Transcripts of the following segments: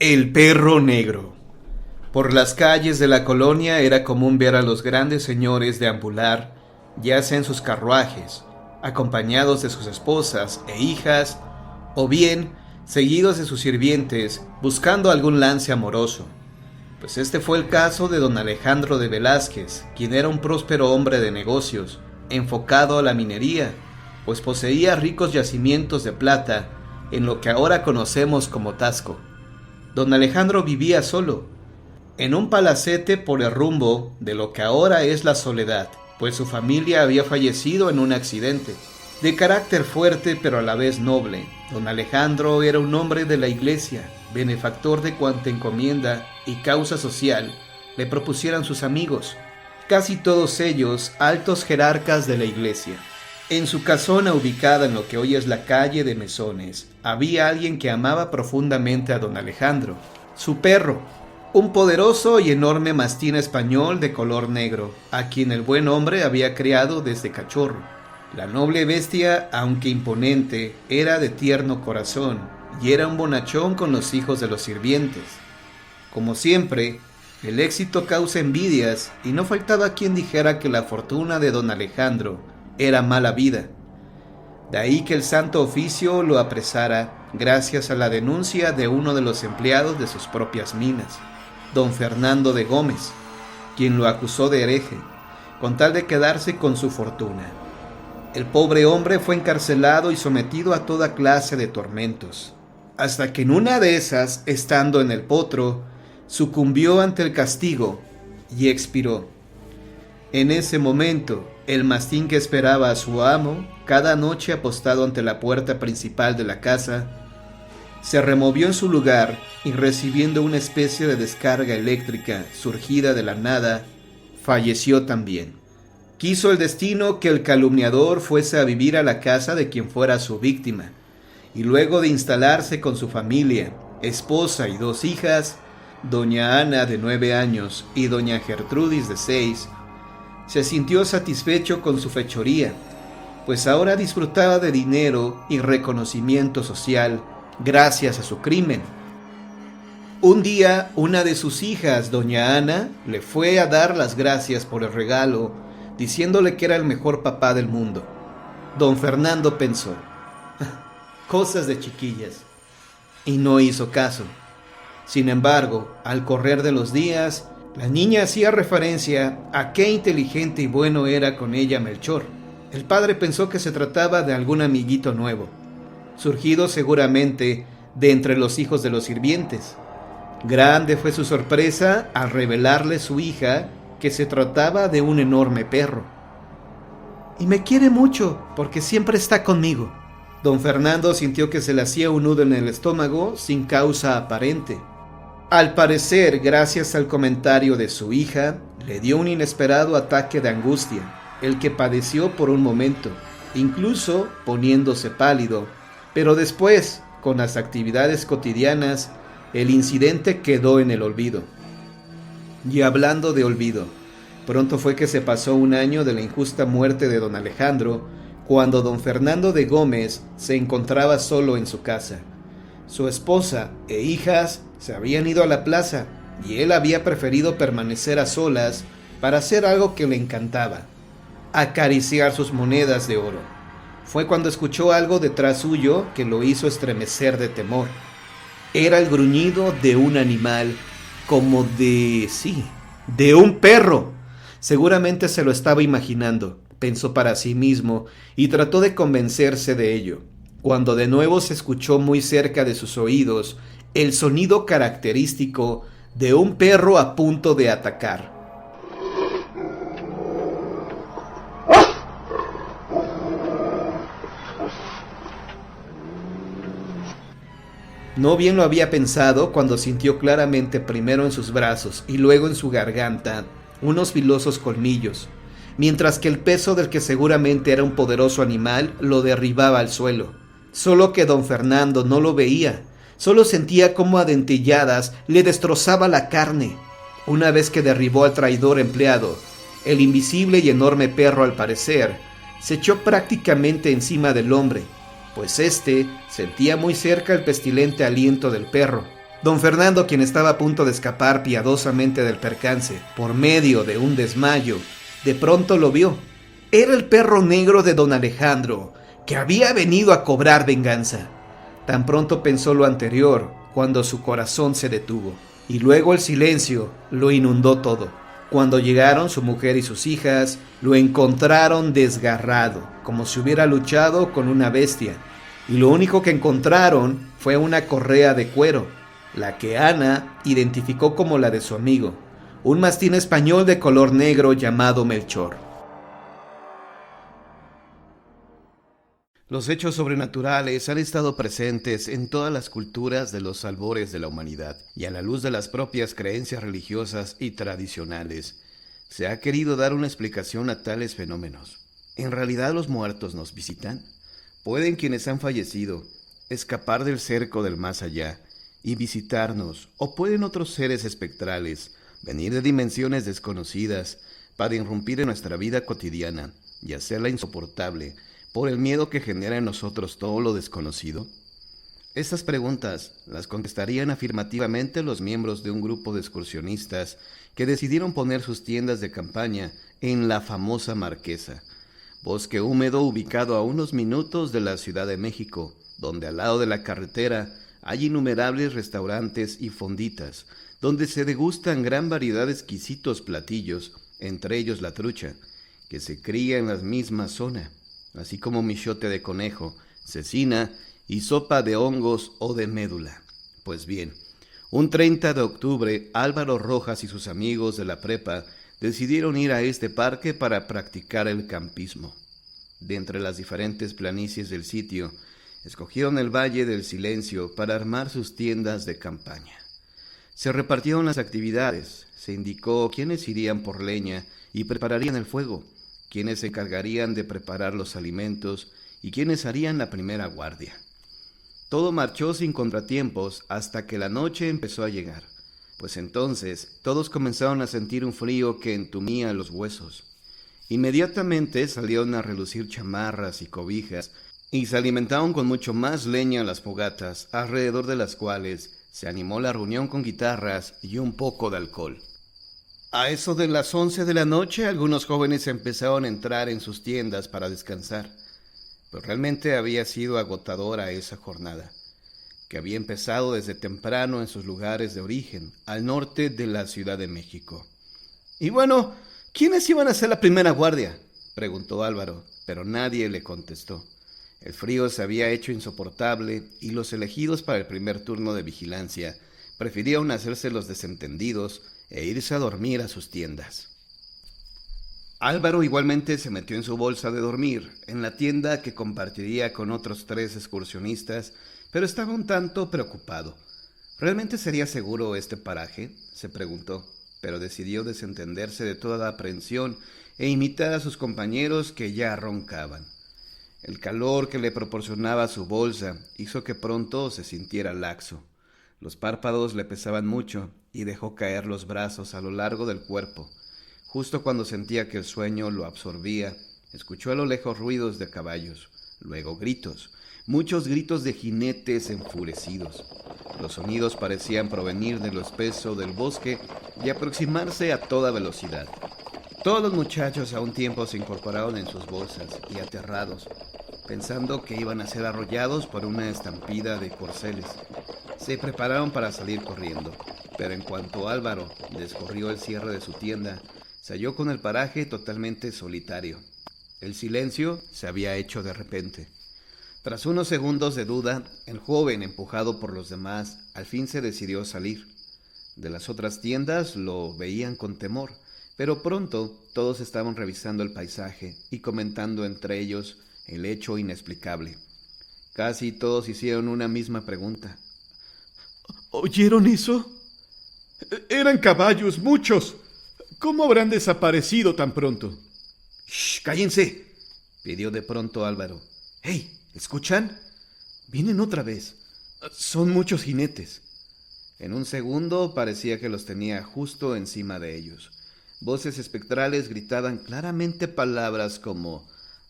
El perro negro. Por las calles de la colonia era común ver a los grandes señores deambular, ya sea en sus carruajes, acompañados de sus esposas e hijas, o bien seguidos de sus sirvientes, buscando algún lance amoroso. Pues este fue el caso de don Alejandro de Velázquez, quien era un próspero hombre de negocios, enfocado a la minería, pues poseía ricos yacimientos de plata en lo que ahora conocemos como Taxco. Don Alejandro vivía solo, en un palacete por el rumbo de lo que ahora es La Soledad, pues su familia había fallecido en un accidente. De carácter fuerte pero a la vez noble, don Alejandro era un hombre de la iglesia, benefactor de cuanta encomienda y causa social le propusieran sus amigos, casi todos ellos altos jerarcas de la iglesia. En su casona ubicada en lo que hoy es la calle de Mesones, había alguien que amaba profundamente a don Alejandro, su perro, un poderoso y enorme mastín español de color negro, a quien el buen hombre había criado desde cachorro. La noble bestia, aunque imponente, era de tierno corazón y era un bonachón con los hijos de los sirvientes. Como siempre, el éxito causa envidias y no faltaba quien dijera que la fortuna de don Alejandro era mala vida. De ahí que el Santo Oficio lo apresara gracias a la denuncia de uno de los empleados de sus propias minas, don Fernando de Gómez, quien lo acusó de hereje, con tal de quedarse con su fortuna. El pobre hombre fue encarcelado y sometido a toda clase de tormentos, hasta que en una de esas, estando en el potro, sucumbió ante el castigo y expiró. En ese momento, el mastín que esperaba a su amo, cada noche apostado ante la puerta principal de la casa, se removió en su lugar y recibiendo una especie de descarga eléctrica surgida de la nada, falleció también. Quiso el destino que el calumniador fuese a vivir a la casa de quien fuera su víctima, y luego de instalarse con su familia, esposa y 2 hijas, doña Ana de 9 años y doña Gertrudis de 6, se sintió satisfecho con su fechoría, pues ahora disfrutaba de dinero y reconocimiento social gracias a su crimen. Un día, una de sus hijas, doña Ana, le fue a dar las gracias por el regalo, diciéndole que era el mejor papá del mundo. Don Fernando pensó, cosas de chiquillas, y no hizo caso. Sin embargo, al correr de los días, la niña hacía referencia a qué inteligente y bueno era con ella Melchor. El padre pensó que se trataba de algún amiguito nuevo, surgido seguramente de entre los hijos de los sirvientes. Grande fue su sorpresa al revelarle su hija que se trataba de un enorme perro. Y me quiere mucho porque siempre está conmigo. Don Fernando sintió que se le hacía un nudo en el estómago sin causa aparente. Al parecer, gracias al comentario de su hija, le dio un inesperado ataque de angustia, el que padeció por un momento, incluso poniéndose pálido, pero después, con las actividades cotidianas, el incidente quedó en el olvido. Y hablando de olvido, pronto fue que se pasó un año de la injusta muerte de don Alejandro, cuando don Fernando de Gómez se encontraba solo en su casa. Su esposa e hijas se habían ido a la plaza y él había preferido permanecer a solas para hacer algo que le encantaba: acariciar sus monedas de oro. Fue cuando escuchó algo detrás suyo que lo hizo estremecer de temor. Era el gruñido de un animal, como de un perro. Seguramente se lo estaba imaginando, pensó para sí mismo y trató de convencerse de ello, cuando de nuevo se escuchó muy cerca de sus oídos el sonido característico de un perro a punto de atacar. No bien lo había pensado cuando sintió claramente, primero en sus brazos y luego en su garganta, unos filosos colmillos, mientras que el peso del que seguramente era un poderoso animal lo derribaba al suelo. Solo que don Fernando no lo veía, solo sentía cómo a dentelladas le destrozaba la carne. Una vez que derribó al traidor empleado, el invisible y enorme perro, al parecer, se echó prácticamente encima del hombre, pues éste sentía muy cerca el pestilente aliento del perro. Don Fernando, quien estaba a punto de escapar piadosamente del percance por medio de un desmayo, de pronto lo vio. Era el perro negro de don Alejandro, que había venido a cobrar venganza. Tan pronto pensó lo anterior, cuando su corazón se detuvo, y luego el silencio lo inundó todo. Cuando llegaron su mujer y sus hijas, lo encontraron desgarrado, como si hubiera luchado con una bestia, y lo único que encontraron fue una correa de cuero, la que Ana identificó como la de su amigo, un mastín español de color negro llamado Melchor. Los hechos sobrenaturales han estado presentes en todas las culturas de los albores de la humanidad, y a la luz de las propias creencias religiosas y tradicionales, se ha querido dar una explicación a tales fenómenos. ¿En realidad los muertos nos visitan? ¿Pueden quienes han fallecido escapar del cerco del más allá y visitarnos, o pueden otros seres espectrales venir de dimensiones desconocidas para irrumpir en nuestra vida cotidiana y hacerla insoportable por el miedo que genera en nosotros todo lo desconocido? Estas preguntas las contestarían afirmativamente los miembros de un grupo de excursionistas que decidieron poner sus tiendas de campaña en la famosa Marquesa, bosque húmedo ubicado a unos minutos de la Ciudad de México, donde al lado de la carretera hay innumerables restaurantes y fonditas, donde se degustan gran variedad de exquisitos platillos, entre ellos la trucha, que se cría en la misma zona, así como michote de conejo, cecina y sopa de hongos o de médula. Pues bien, un 30 de octubre, Álvaro Rojas y sus amigos de la prepa decidieron ir a este parque para practicar el campismo. De entre las diferentes planicies del sitio, escogieron el Valle del Silencio para armar sus tiendas de campaña. Se repartieron las actividades, se indicó quiénes irían por leña y prepararían el fuego, quiénes se encargarían de preparar los alimentos y quiénes harían la primera guardia. Todo marchó sin contratiempos hasta que la noche empezó a llegar, pues entonces todos comenzaron a sentir un frío que entumía los huesos. Inmediatamente salieron a relucir chamarras y cobijas y se alimentaron con mucho más leña las fogatas, alrededor de las cuales se animó la reunión con guitarras y un poco de alcohol. A eso de las 11 de la noche, algunos jóvenes empezaron a entrar en sus tiendas para descansar, pero realmente había sido agotadora esa jornada, que había empezado desde temprano en sus lugares de origen, al norte de la Ciudad de México. Y bueno, ¿quiénes iban a hacer la primera guardia?, preguntó Álvaro, pero nadie le contestó. El frío se había hecho insoportable y los elegidos para el primer turno de vigilancia prefirieron hacerse los desentendidos e irse a dormir a sus tiendas. Álvaro igualmente se metió en su bolsa de dormir, en la tienda que compartiría con otros 3 excursionistas, pero estaba un tanto preocupado. ¿Realmente sería seguro este paraje?, se preguntó, pero decidió desentenderse de toda aprensión e imitar a sus compañeros que ya roncaban. El calor que le proporcionaba su bolsa hizo que pronto se sintiera laxo. Los párpados le pesaban mucho y dejó caer los brazos a lo largo del cuerpo. Justo cuando sentía que el sueño lo absorbía, escuchó a lo lejos ruidos de caballos, luego gritos, muchos gritos de jinetes enfurecidos. Los sonidos parecían provenir de lo espeso del bosque y aproximarse a toda velocidad. Todos los muchachos a un tiempo se incorporaron en sus bolsas y aterrados, pensando que iban a ser arrollados por una estampida de corceles. Se prepararon para salir corriendo, pero en cuanto Álvaro descorrió el cierre de su tienda, se halló con el paraje totalmente solitario. El silencio se había hecho de repente. Tras unos segundos de duda, el joven, empujado por los demás, al fin se decidió salir. De las otras tiendas lo veían con temor, pero pronto todos estaban revisando el paisaje y comentando entre ellos el hecho inexplicable. Casi todos hicieron una misma pregunta. ¿Oyeron eso? Eran caballos, muchos. ¿Cómo habrán desaparecido tan pronto? ¡Shh! ¡Cállense!, pidió de pronto Álvaro. ¡Hey! ¿Escuchan? Vienen otra vez. Son muchos jinetes. En un segundo parecía que los tenía justo encima de ellos. Voces espectrales gritaban claramente palabras como: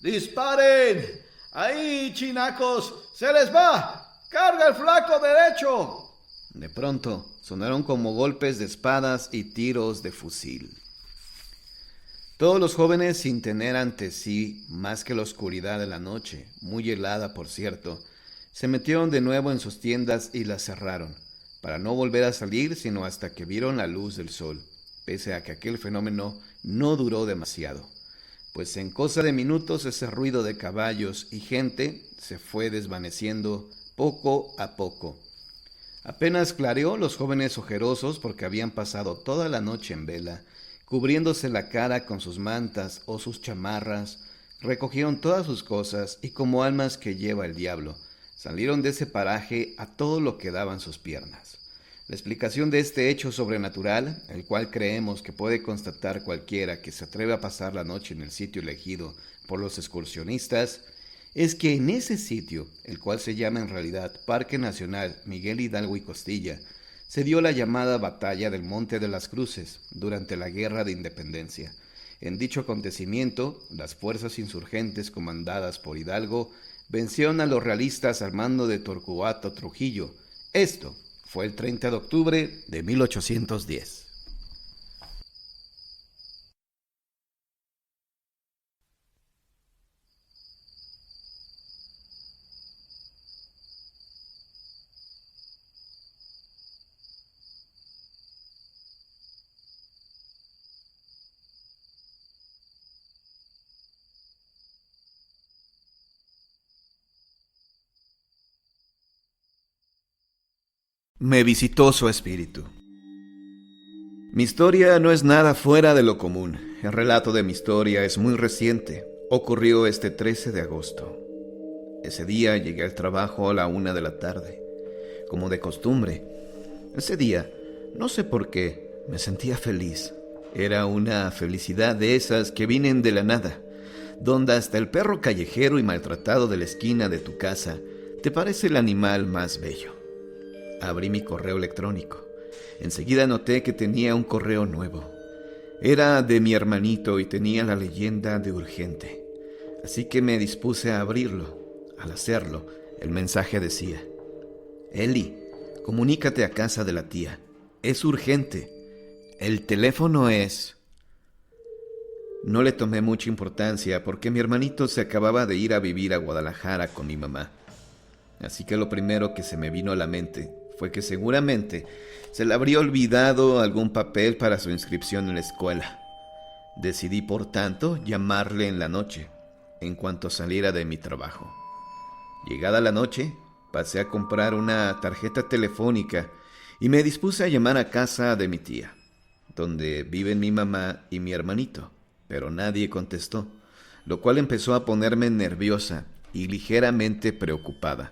¡Disparen! ¡Ahí, chinacos! ¡Se les va! ¡Carga el flaco derecho! De pronto sonaron como golpes de espadas y tiros de fusil. Todos los jóvenes, sin tener ante sí más que la oscuridad de la noche, muy helada por cierto, se metieron de nuevo en sus tiendas y las cerraron, para no volver a salir sino hasta que vieron la luz del sol, pese a que aquel fenómeno no duró demasiado, pues en cosa de minutos ese ruido de caballos y gente se fue desvaneciendo poco a poco. Apenas clareó, los jóvenes ojerosos, porque habían pasado toda la noche en vela, cubriéndose la cara con sus mantas o sus chamarras, recogieron todas sus cosas y como almas que lleva el diablo, salieron de ese paraje a todo lo que daban sus piernas. La explicación de este hecho sobrenatural, el cual creemos que puede constatar cualquiera que se atreve a pasar la noche en el sitio elegido por los excursionistas, es que en ese sitio, el cual se llama en realidad Parque Nacional Miguel Hidalgo y Costilla, se dio la llamada Batalla del Monte de las Cruces durante la Guerra de Independencia. En dicho acontecimiento, las fuerzas insurgentes comandadas por Hidalgo vencieron a los realistas al mando de Torcuato Trujillo. Esto fue el 30 de octubre de 1810. Me visitó su espíritu. Mi historia no es nada fuera de lo común. El relato de mi historia es muy reciente. Ocurrió este 13 de agosto. Ese día llegué al trabajo a la 1 de la tarde, como de costumbre. Ese día, no sé por qué, me sentía feliz. Era una felicidad de esas que vienen de la nada, donde hasta el perro callejero y maltratado de la esquina de tu casa te parece el animal más bello. Abrí mi correo electrónico. Enseguida noté que tenía un correo nuevo. Era de mi hermanito y tenía la leyenda de urgente. Así que me dispuse a abrirlo. Al hacerlo, el mensaje decía: Eli, comunícate a casa de la tía. Es urgente. El teléfono es... No le tomé mucha importancia porque mi hermanito se acababa de ir a vivir a Guadalajara con mi mamá. Así que lo primero que se me vino a la mente fue que seguramente se le habría olvidado algún papel para su inscripción en la escuela. Decidí, por tanto, llamarle en la noche, en cuanto saliera de mi trabajo. Llegada la noche, pasé a comprar una tarjeta telefónica y me dispuse a llamar a casa de mi tía, donde viven mi mamá y mi hermanito, pero nadie contestó, lo cual empezó a ponerme nerviosa y ligeramente preocupada.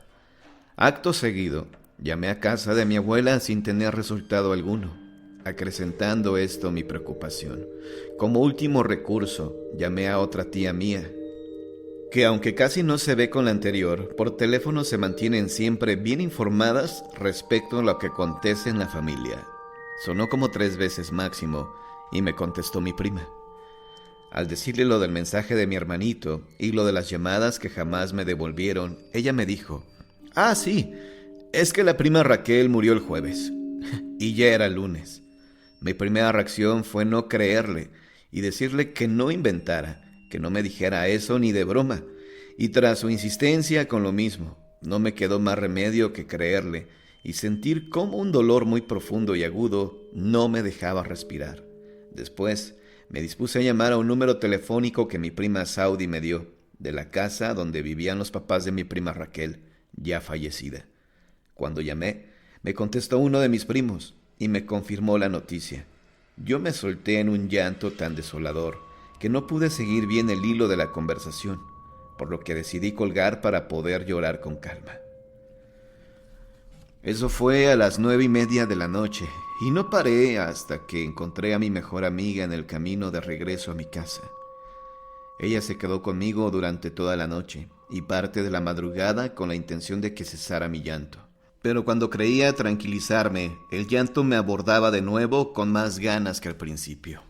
Acto seguido, llamé a casa de mi abuela sin tener resultado alguno, acrecentando esto mi preocupación. Como último recurso, llamé a otra tía mía, que aunque casi no se ve con la anterior, por teléfono se mantienen siempre bien informadas respecto a lo que acontece en la familia. Sonó como 3 veces máximo y me contestó mi prima. Al decirle lo del mensaje de mi hermanito y lo de las llamadas que jamás me devolvieron, ella me dijo: «Ah, sí, es que la prima Raquel murió el jueves». Y ya era lunes. Mi primera reacción fue no creerle y decirle que no inventara, que no me dijera eso ni de broma. Y tras su insistencia con lo mismo, no me quedó más remedio que creerle y sentir cómo un dolor muy profundo y agudo no me dejaba respirar. Después, me dispuse a llamar a un número telefónico que mi prima Saudi me dio, de la casa donde vivían los papás de mi prima Raquel, ya fallecida. Cuando llamé, me contestó uno de mis primos y me confirmó la noticia. Yo me solté en un llanto tan desolador que no pude seguir bien el hilo de la conversación, por lo que decidí colgar para poder llorar con calma. Eso fue a las 9:30 de la noche, y no paré hasta que encontré a mi mejor amiga en el camino de regreso a mi casa. Ella se quedó conmigo durante toda la noche y parte de la madrugada con la intención de que cesara mi llanto. Pero cuando creía tranquilizarme, el llanto me abordaba de nuevo con más ganas que al principio.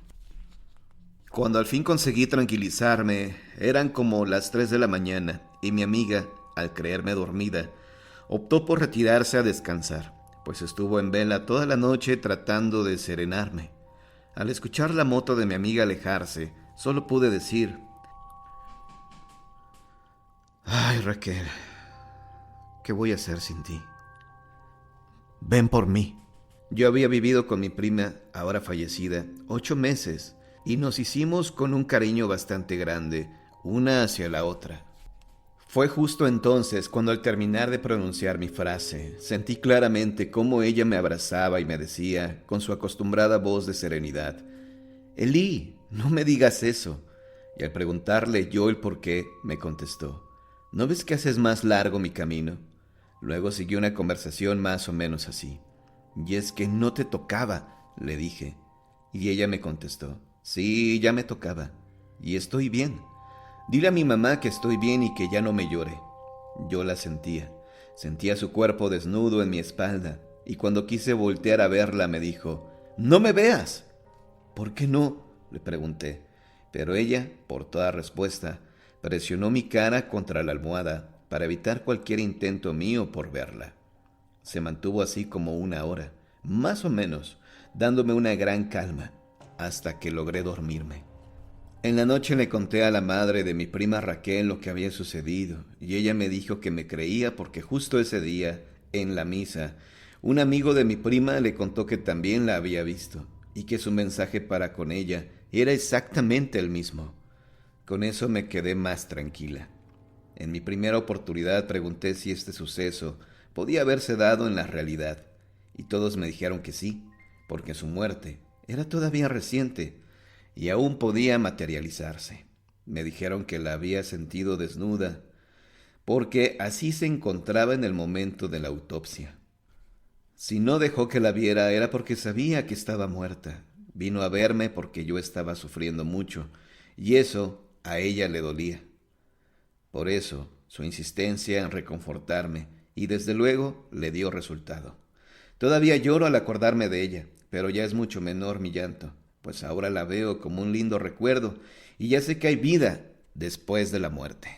Cuando al fin conseguí tranquilizarme, eran como las 3 de la mañana y mi amiga, al creerme dormida, optó por retirarse a descansar, pues estuvo en vela toda la noche tratando de serenarme. Al escuchar la moto de mi amiga alejarse, solo pude decir: «Ay, Raquel, ¿qué voy a hacer sin ti? Ven por mí». Yo había vivido con mi prima, ahora fallecida, 8 meses, y nos hicimos con un cariño bastante grande, una hacia la otra. Fue justo entonces cuando, al terminar de pronunciar mi frase, sentí claramente cómo ella me abrazaba y me decía, con su acostumbrada voz de serenidad: «Elí, no me digas eso». Y al preguntarle yo el por qué, me contestó: «¿No ves que haces más largo mi camino?». Luego siguió una conversación más o menos así: «Y es que no te tocaba», le dije. Y ella me contestó: «Sí, ya me tocaba. Y estoy bien. Dile a mi mamá que estoy bien y que ya no me llore». Yo la sentía su cuerpo desnudo en mi espalda, y cuando quise voltear a verla me dijo: «¡No me veas!». «¿Por qué no?», le pregunté, pero ella, por toda respuesta, presionó mi cara contra la almohada para evitar cualquier intento mío por verla. Se mantuvo así como 1 hora, más o menos, dándome una gran calma, hasta que logré dormirme. En la noche le conté a la madre de mi prima Raquel lo que había sucedido, y ella me dijo que me creía porque justo ese día, en la misa, un amigo de mi prima le contó que también la había visto, y que su mensaje para con ella era exactamente el mismo. Con eso me quedé más tranquila. En mi primera oportunidad pregunté si este suceso podía haberse dado en la realidad, y todos me dijeron que sí, porque su muerte era todavía reciente y aún podía materializarse. Me dijeron que la había sentido desnuda, porque así se encontraba en el momento de la autopsia. Si no dejó que la viera era porque sabía que estaba muerta. Vino a verme porque yo estaba sufriendo mucho, y eso a ella le dolía. Por eso, su insistencia en reconfortarme, y desde luego le dio resultado. Todavía lloro al acordarme de ella, pero ya es mucho menor mi llanto, pues ahora la veo como un lindo recuerdo, y ya sé que hay vida después de la muerte.